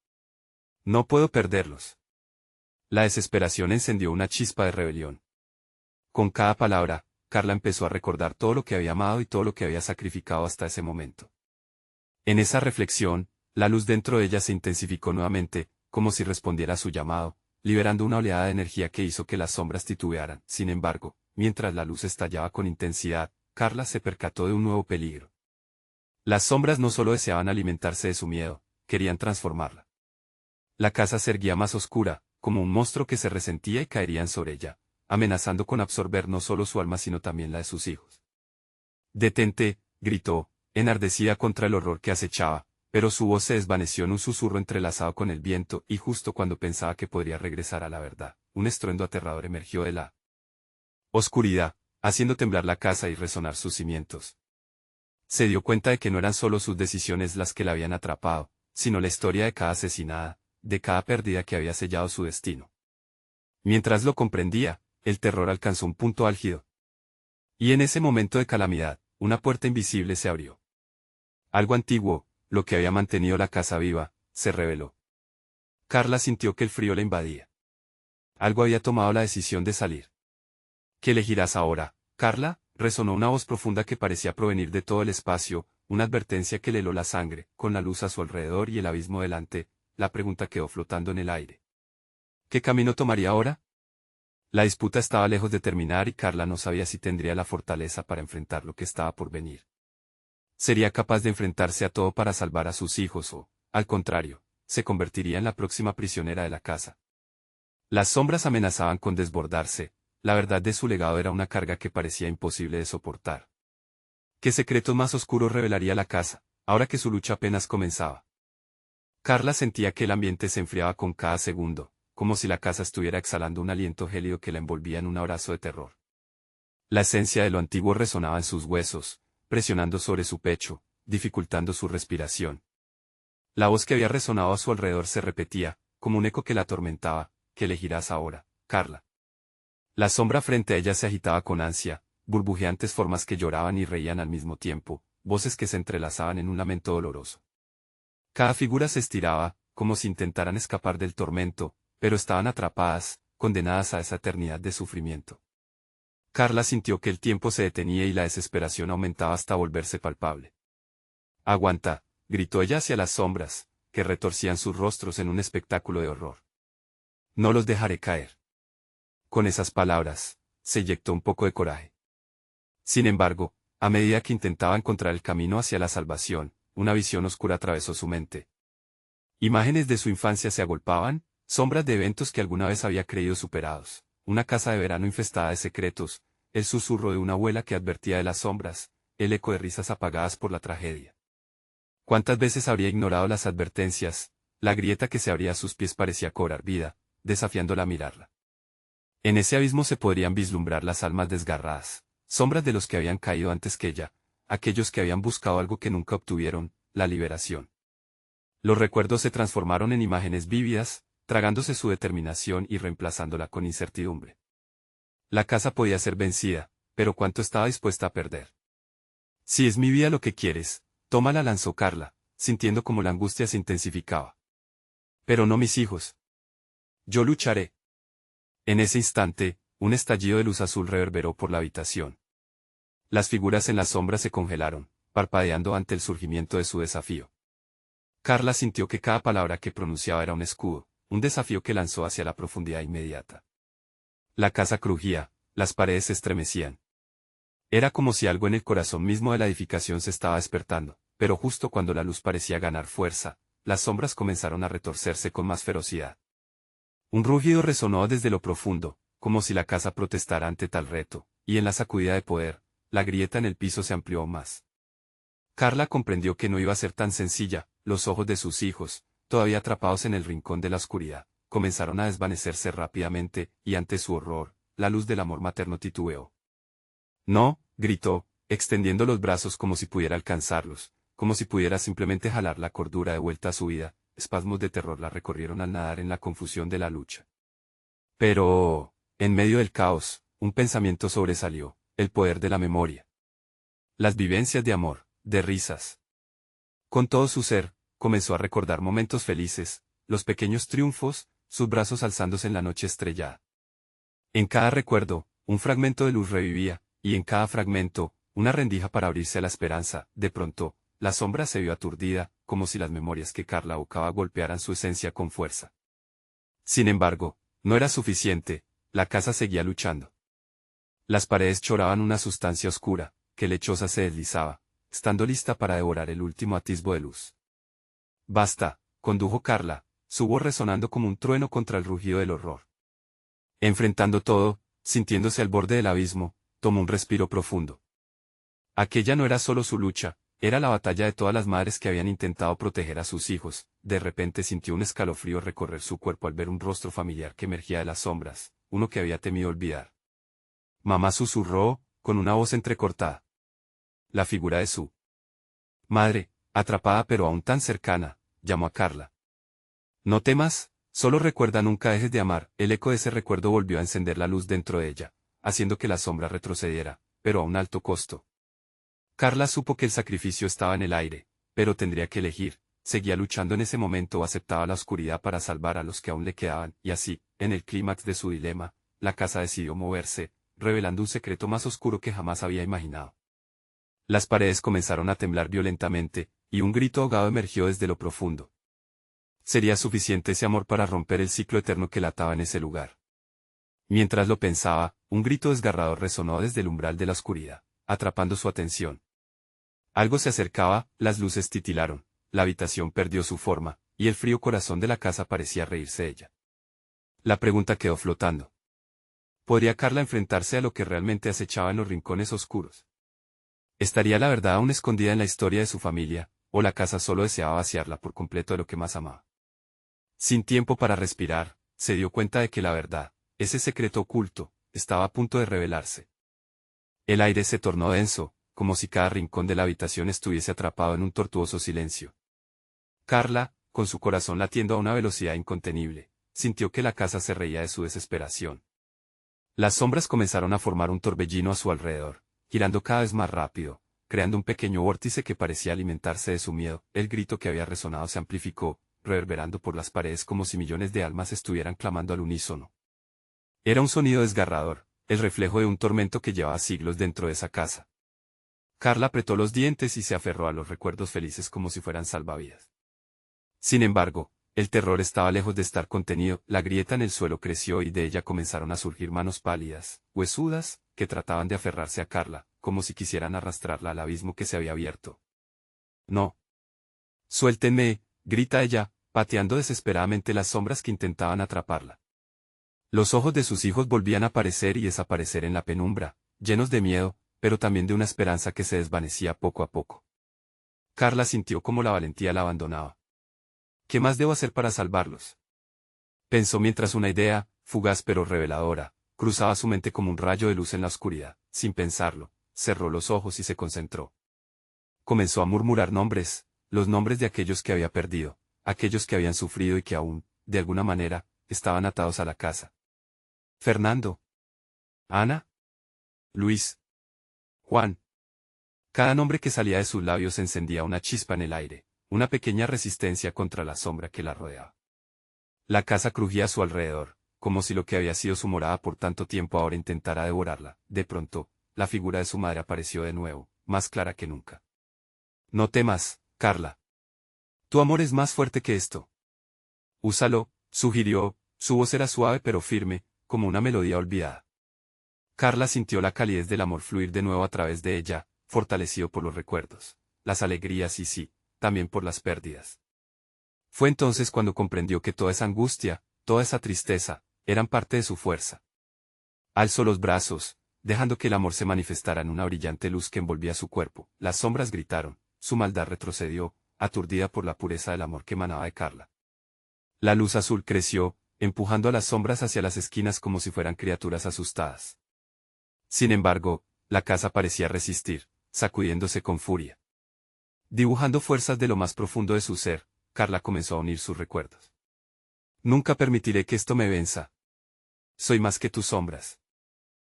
No puedo perderlos. La desesperación encendió una chispa de rebelión. Con cada palabra, Carla empezó a recordar todo lo que había amado y todo lo que había sacrificado hasta ese momento. En esa reflexión, la luz dentro de ella se intensificó nuevamente, como si respondiera a su llamado, liberando una oleada de energía que hizo que las sombras titubearan. Sin embargo, mientras la luz estallaba con intensidad, Carla se percató de un nuevo peligro. Las sombras no solo deseaban alimentarse de su miedo, querían transformarla. La casa se erguía más oscura, como un monstruo que se resentía y caerían sobre ella, amenazando con absorber no solo su alma sino también la de sus hijos. «Detente», gritó, enardecida contra el horror que acechaba, pero su voz se desvaneció en un susurro entrelazado con el viento y justo cuando pensaba que podría regresar a la verdad, un estruendo aterrador emergió de la oscuridad, haciendo temblar la casa y resonar sus cimientos. Se dio cuenta de que no eran solo sus decisiones las que la habían atrapado, sino la historia de cada asesinada, de cada pérdida que había sellado su destino. Mientras lo comprendía, el terror alcanzó un punto álgido. Y en ese momento de calamidad, una puerta invisible se abrió. Algo antiguo, lo que había mantenido la casa viva, se reveló. Carla sintió que el frío la invadía. Algo había tomado la decisión de salir. «¿Qué elegirás ahora, Carla?», resonó una voz profunda que parecía provenir de todo el espacio, una advertencia que le heló la sangre, con la luz a su alrededor y el abismo delante, la pregunta quedó flotando en el aire. ¿Qué camino tomaría ahora? La disputa estaba lejos de terminar y Carla no sabía si tendría la fortaleza para enfrentar lo que estaba por venir. ¿Sería capaz de enfrentarse a todo para salvar a sus hijos o, al contrario, se convertiría en la próxima prisionera de la casa? Las sombras amenazaban con desbordarse, la verdad de su legado era una carga que parecía imposible de soportar. ¿Qué secretos más oscuros revelaría la casa, ahora que su lucha apenas comenzaba? Carla sentía que el ambiente se enfriaba con cada segundo, como si la casa estuviera exhalando un aliento gélido que la envolvía en un abrazo de terror. La esencia de lo antiguo resonaba en sus huesos, presionando sobre su pecho, dificultando su respiración. La voz que había resonado a su alrededor se repetía, como un eco que la atormentaba. «¿Qué elegirás ahora, Carla?». La sombra frente a ella se agitaba con ansia, burbujeantes formas que lloraban y reían al mismo tiempo, voces que se entrelazaban en un lamento doloroso. Cada figura se estiraba, como si intentaran escapar del tormento, pero estaban atrapadas, condenadas a esa eternidad de sufrimiento. Carla sintió que el tiempo se detenía y la desesperación aumentaba hasta volverse palpable. «Aguanta», gritó ella hacia las sombras, que retorcían sus rostros en un espectáculo de horror. «No los dejaré caer». Con esas palabras, se inyectó un poco de coraje. Sin embargo, a medida que intentaba encontrar el camino hacia la salvación, una visión oscura atravesó su mente. Imágenes de su infancia se agolpaban, sombras de eventos que alguna vez había creído superados, una casa de verano infestada de secretos, el susurro de una abuela que advertía de las sombras, el eco de risas apagadas por la tragedia. ¿Cuántas veces habría ignorado las advertencias? La grieta que se abría a sus pies parecía cobrar vida, desafiándola a mirarla. En ese abismo se podrían vislumbrar las almas desgarradas, sombras de los que habían caído antes que ella, aquellos que habían buscado algo que nunca obtuvieron, la liberación. Los recuerdos se transformaron en imágenes vívidas, tragándose su determinación y reemplazándola con incertidumbre. La casa podía ser vencida, pero ¿cuánto estaba dispuesta a perder? «Si es mi vida lo que quieres, tómala», lanzó Carla, sintiendo como la angustia se intensificaba. «Pero no mis hijos. Yo lucharé». En ese instante, un estallido de luz azul reverberó por la habitación. Las figuras en las sombras se congelaron, parpadeando ante el surgimiento de su desafío. Carla sintió que cada palabra que pronunciaba era un escudo, un desafío que lanzó hacia la profundidad inmediata. La casa crujía, las paredes se estremecían. Era como si algo en el corazón mismo de la edificación se estaba despertando, pero justo cuando la luz parecía ganar fuerza, las sombras comenzaron a retorcerse con más ferocidad. Un rugido resonó desde lo profundo, como si la casa protestara ante tal reto, y en la sacudida de poder, la grieta en el piso se amplió más. Carla comprendió que no iba a ser tan sencilla, los ojos de sus hijos, todavía atrapados en el rincón de la oscuridad, comenzaron a desvanecerse rápidamente, y ante su horror, la luz del amor materno titubeó. «No», gritó, extendiendo los brazos como si pudiera alcanzarlos, como si pudiera simplemente jalar la cordura de vuelta a su vida. Espasmos de terror la recorrieron al nadar en la confusión de la lucha. Pero, en medio del caos, un pensamiento sobresalió, el poder de la memoria. Las vivencias de amor, de risas. Con todo su ser, comenzó a recordar momentos felices, los pequeños triunfos, sus brazos alzándose en la noche estrellada. En cada recuerdo, un fragmento de luz revivía, y en cada fragmento, una rendija para abrirse a la esperanza. De pronto, la sombra se vio aturdida, como si las memorias que Carla evocaba golpearan su esencia con fuerza. Sin embargo, no era suficiente, la casa seguía luchando. Las paredes choraban una sustancia oscura, que lechosa se deslizaba, estando lista para devorar el último atisbo de luz. Basta, condujo Carla, su voz resonando como un trueno contra el rugido del horror. Enfrentando todo, sintiéndose al borde del abismo, tomó un respiro profundo. Aquella no era solo su lucha, era la batalla de todas las madres que habían intentado proteger a sus hijos. De repente sintió un escalofrío recorrer su cuerpo al ver un rostro familiar que emergía de las sombras, uno que había temido olvidar. Mamá, susurró, con una voz entrecortada. La figura de su madre, atrapada pero aún tan cercana, llamó a Carla. No temas, solo recuerda, nunca dejes de amar. El eco de ese recuerdo volvió a encender la luz dentro de ella, haciendo que la sombra retrocediera, pero a un alto costo. Carla supo que el sacrificio estaba en el aire, pero tendría que elegir. Seguía luchando en ese momento o aceptaba la oscuridad para salvar a los que aún le quedaban, y así, en el clímax de su dilema, la casa decidió moverse, revelando un secreto más oscuro que jamás había imaginado. Las paredes comenzaron a temblar violentamente, y un grito ahogado emergió desde lo profundo. ¿Sería suficiente ese amor para romper el ciclo eterno que la ataba en ese lugar? Mientras lo pensaba, un grito desgarrador resonó desde el umbral de la oscuridad, atrapando su atención. Algo se acercaba, las luces titilaron, la habitación perdió su forma, y el frío corazón de la casa parecía reírse de ella. La pregunta quedó flotando. ¿Podría Carla enfrentarse a lo que realmente acechaba en los rincones oscuros? ¿Estaría la verdad aún escondida en la historia de su familia, o la casa solo deseaba vaciarla por completo de lo que más amaba? Sin tiempo para respirar, se dio cuenta de que la verdad, ese secreto oculto, estaba a punto de revelarse. El aire se tornó denso, como si cada rincón de la habitación estuviese atrapado en un tortuoso silencio. Carla, con su corazón latiendo a una velocidad incontenible, sintió que la casa se reía de su desesperación. Las sombras comenzaron a formar un torbellino a su alrededor, girando cada vez más rápido, creando un pequeño vórtice que parecía alimentarse de su miedo. El grito que había resonado se amplificó, reverberando por las paredes como si millones de almas estuvieran clamando al unísono. Era un sonido desgarrador, el reflejo de un tormento que llevaba siglos dentro de esa casa. Carla apretó los dientes y se aferró a los recuerdos felices como si fueran salvavidas. Sin embargo, el terror estaba lejos de estar contenido, la grieta en el suelo creció y de ella comenzaron a surgir manos pálidas, huesudas, que trataban de aferrarse a Carla, como si quisieran arrastrarla al abismo que se había abierto. No. Suéltenme, grita ella, pateando desesperadamente las sombras que intentaban atraparla. Los ojos de sus hijos volvían a aparecer y desaparecer en la penumbra, llenos de miedo, pero también de una esperanza que se desvanecía poco a poco. Carla sintió como la valentía la abandonaba. ¿Qué más debo hacer para salvarlos? Pensó mientras una idea, fugaz pero reveladora, cruzaba su mente como un rayo de luz en la oscuridad. Sin pensarlo, cerró los ojos y se concentró. Comenzó a murmurar nombres, los nombres de aquellos que había perdido, aquellos que habían sufrido y que aún, de alguna manera, estaban atados a la casa. Fernando. Ana. Luis. Juan. Cada nombre que salía de sus labios encendía una chispa en el aire, una pequeña resistencia contra la sombra que la rodeaba. La casa crujía a su alrededor, como si lo que había sido su morada por tanto tiempo ahora intentara devorarla. De pronto, la figura de su madre apareció de nuevo, más clara que nunca. No temas, Carla. Tu amor es más fuerte que esto. Úsalo, sugirió, su voz era suave pero firme, como una melodía olvidada. Carla sintió la calidez del amor fluir de nuevo a través de ella, fortalecido por los recuerdos, las alegrías y sí, también por las pérdidas. Fue entonces cuando comprendió que toda esa angustia, toda esa tristeza, eran parte de su fuerza. Alzó los brazos, dejando que el amor se manifestara en una brillante luz que envolvía su cuerpo. Las sombras gritaron, su maldad retrocedió, aturdida por la pureza del amor que emanaba de Carla. La luz azul creció, empujando a las sombras hacia las esquinas como si fueran criaturas asustadas. Sin embargo, la casa parecía resistir, sacudiéndose con furia. Dibujando fuerzas de lo más profundo de su ser, Carla comenzó a unir sus recuerdos. Nunca permitiré que esto me venza. Soy más que tus sombras.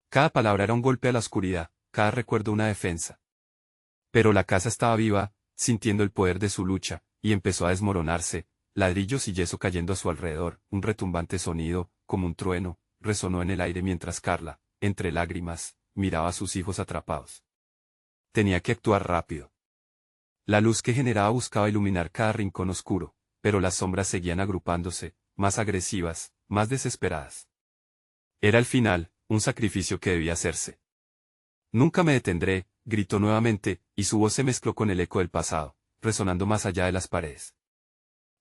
Cada palabra era un golpe a la oscuridad, cada recuerdo una defensa. Pero la casa estaba viva, sintiendo el poder de su lucha, y empezó a desmoronarse, ladrillos y yeso cayendo a su alrededor, un retumbante sonido, como un trueno, resonó en el aire mientras Carla, entre lágrimas, miraba a sus hijos atrapados. Tenía que actuar rápido. La luz que generaba buscaba iluminar cada rincón oscuro, pero las sombras seguían agrupándose, más agresivas, más desesperadas. Era el final, un sacrificio que debía hacerse. Nunca me detendré, gritó nuevamente, y su voz se mezcló con el eco del pasado, resonando más allá de las paredes.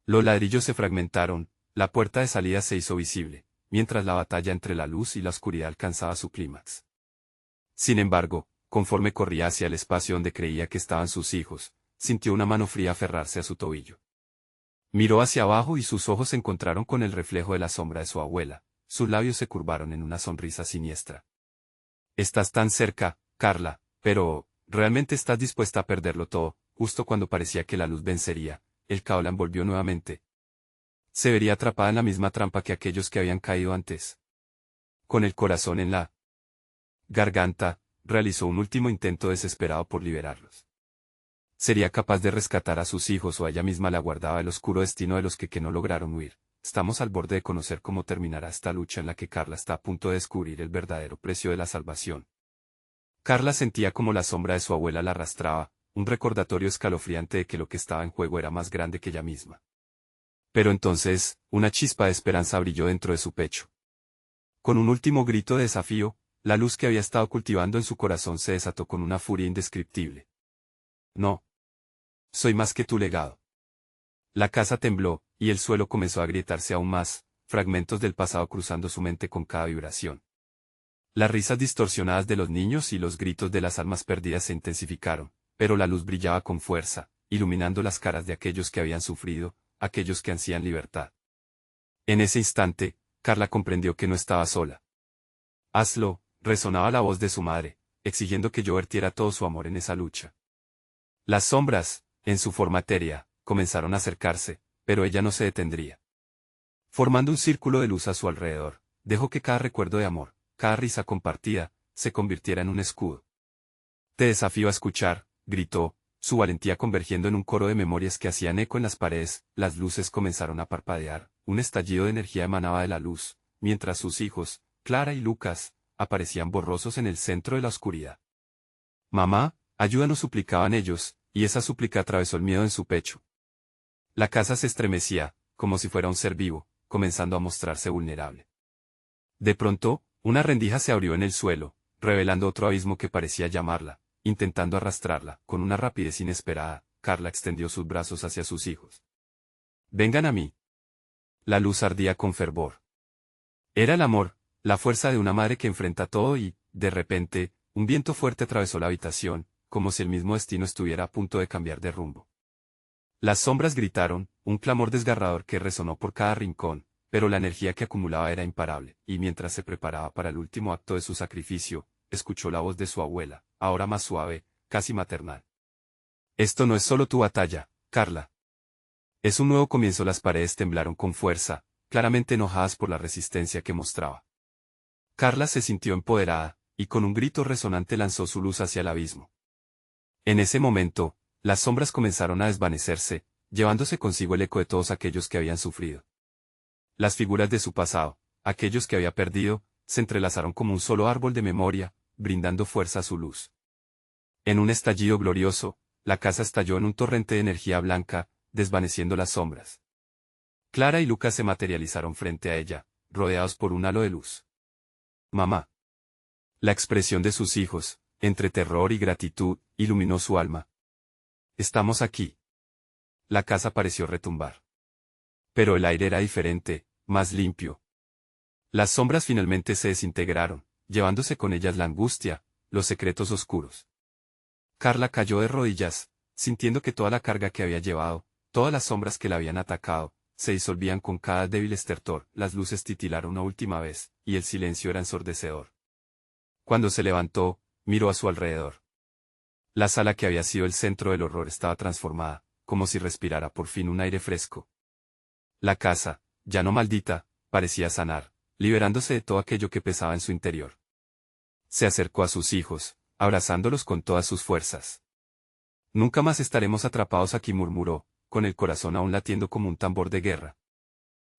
Los ladrillos se fragmentaron, la puerta de salida se hizo visible, mientras la batalla entre la luz y la oscuridad alcanzaba su clímax. Sin embargo, conforme corría hacia el espacio donde creía que estaban sus hijos, sintió una mano fría aferrarse a su tobillo. Miró hacia abajo y sus ojos se encontraron con el reflejo de la sombra de su abuela, sus labios se curvaron en una sonrisa siniestra. Estás tan cerca, Carla, pero, ¿realmente estás dispuesta a perderlo todo? Justo cuando parecía que la luz vencería, el caos la envolvió nuevamente. Se vería atrapada en la misma trampa que aquellos que habían caído antes. Con el corazón en la garganta, realizó un último intento desesperado por liberarlos. Sería capaz de rescatar a sus hijos o ella misma la guardaba el oscuro destino de los que no lograron huir. Estamos al borde de conocer cómo terminará esta lucha en la que Carla está a punto de descubrir el verdadero precio de la salvación. Carla sentía como la sombra de su abuela la arrastraba, un recordatorio escalofriante de que lo que estaba en juego era más grande que ella misma. Pero entonces, una chispa de esperanza brilló dentro de su pecho. Con un último grito de desafío, la luz que había estado cultivando en su corazón se desató con una furia indescriptible. No. Soy más que tu legado. La casa tembló, y el suelo comenzó a agrietarse aún más, fragmentos del pasado cruzando su mente con cada vibración. Las risas distorsionadas de los niños y los gritos de las almas perdidas se intensificaron, pero la luz brillaba con fuerza, iluminando las caras de aquellos que habían sufrido, aquellos que ansían libertad. En ese instante, Carla comprendió que no estaba sola. Hazlo, resonaba la voz de su madre, exigiendo que yo vertiera todo su amor en esa lucha. Las sombras, en su forma etérea, comenzaron a acercarse, pero ella no se detendría. Formando un círculo de luz a su alrededor, dejó que cada recuerdo de amor, cada risa compartida, se convirtiera en un escudo. Te desafío a escuchar, gritó, su valentía convergiendo en un coro de memorias que hacían eco en las paredes. Las luces comenzaron a parpadear, un estallido de energía emanaba de la luz, mientras sus hijos, Clara y Lucas, aparecían borrosos en el centro de la oscuridad. Mamá, ayúdanos, suplicaban ellos, y esa súplica atravesó el miedo en su pecho. La casa se estremecía, como si fuera un ser vivo, comenzando a mostrarse vulnerable. De pronto, una rendija se abrió en el suelo, revelando otro abismo que parecía llamarla, intentando arrastrarla. Con una rapidez inesperada, Carla extendió sus brazos hacia sus hijos. Vengan a mí. La luz ardía con fervor. Era el amor, la fuerza de una madre que enfrenta todo y, de repente, un viento fuerte atravesó la habitación, como si el mismo destino estuviera a punto de cambiar de rumbo. Las sombras gritaron, un clamor desgarrador que resonó por cada rincón, pero la energía que acumulaba era imparable, y mientras se preparaba para el último acto de su sacrificio, escuchó la voz de su abuela, ahora más suave, casi maternal. Esto no es solo tu batalla, Carla. Es un nuevo comienzo. Las paredes temblaron con fuerza, claramente enojadas por la resistencia que mostraba. Carla se sintió empoderada, y con un grito resonante lanzó su luz hacia el abismo. En ese momento, las sombras comenzaron a desvanecerse, llevándose consigo el eco de todos aquellos que habían sufrido. Las figuras de su pasado, aquellos que había perdido, se entrelazaron como un solo árbol de memoria, brindando fuerza a su luz. En un estallido glorioso, la casa estalló en un torrente de energía blanca, desvaneciendo las sombras. Clara y Lucas se materializaron frente a ella, rodeados por un halo de luz. Mamá. La expresión de sus hijos, entre terror y gratitud, iluminó su alma. Estamos aquí. La casa pareció retumbar. Pero el aire era diferente, más limpio. Las sombras finalmente se desintegraron, llevándose con ellas la angustia, los secretos oscuros. Carla cayó de rodillas, sintiendo que toda la carga que había llevado, todas las sombras que la habían atacado, se disolvían con cada débil estertor. Las luces titilaron una última vez, y el silencio era ensordecedor. Cuando se levantó, miró a su alrededor. La sala que había sido el centro del horror estaba transformada, como si respirara por fin un aire fresco. La casa, ya no maldita, parecía sanar, liberándose de todo aquello que pesaba en su interior. Se acercó a sus hijos, abrazándolos con todas sus fuerzas. Nunca más estaremos atrapados aquí, murmuró, con el corazón aún latiendo como un tambor de guerra.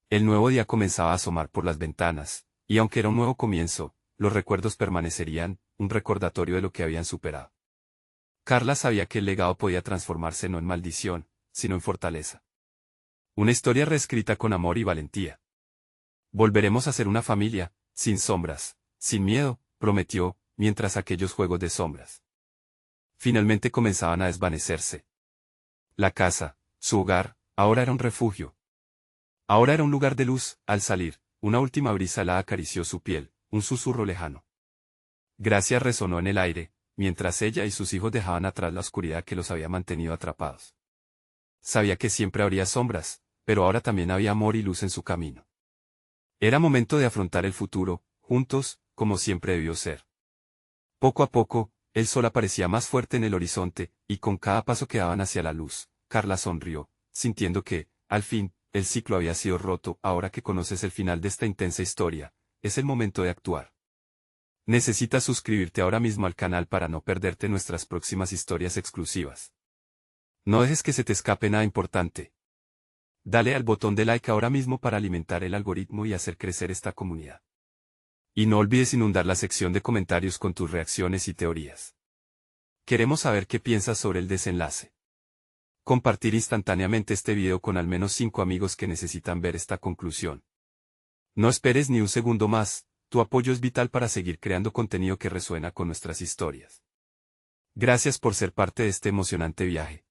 El nuevo día comenzaba a asomar por las ventanas, y aunque era un nuevo comienzo, los recuerdos permanecerían, un recordatorio de lo que habían superado. Carla sabía que el legado podía transformarse no en maldición, sino en fortaleza. Una historia reescrita con amor y valentía. Volveremos a ser una familia, sin sombras, sin miedo, prometió, mientras aquellos juegos de sombras finalmente comenzaban a desvanecerse. La casa, su hogar, ahora era un refugio. Ahora era un lugar de luz. Al salir, una última brisa la acarició su piel, un susurro lejano. Gracias resonó en el aire, mientras ella y sus hijos dejaban atrás la oscuridad que los había mantenido atrapados. Sabía que siempre habría sombras, pero ahora también había amor y luz en su camino. Era momento de afrontar el futuro, juntos, como siempre debió ser. Poco a poco, el sol aparecía más fuerte en el horizonte, y con cada paso que daban hacia la luz, Carla sonrió, sintiendo que, al fin, el ciclo había sido roto. Ahora que conoces el final de esta intensa historia, es el momento de actuar. Necesitas suscribirte ahora mismo al canal para no perderte nuestras próximas historias exclusivas. No dejes que se te escape nada importante. Dale al botón de like ahora mismo para alimentar el algoritmo y hacer crecer esta comunidad. Y no olvides inundar la sección de comentarios con tus reacciones y teorías. Queremos saber qué piensas sobre el desenlace. Compartir instantáneamente este video con al menos 5 amigos que necesitan ver esta conclusión. No esperes ni un segundo más, tu apoyo es vital para seguir creando contenido que resuena con nuestras historias. Gracias por ser parte de este emocionante viaje.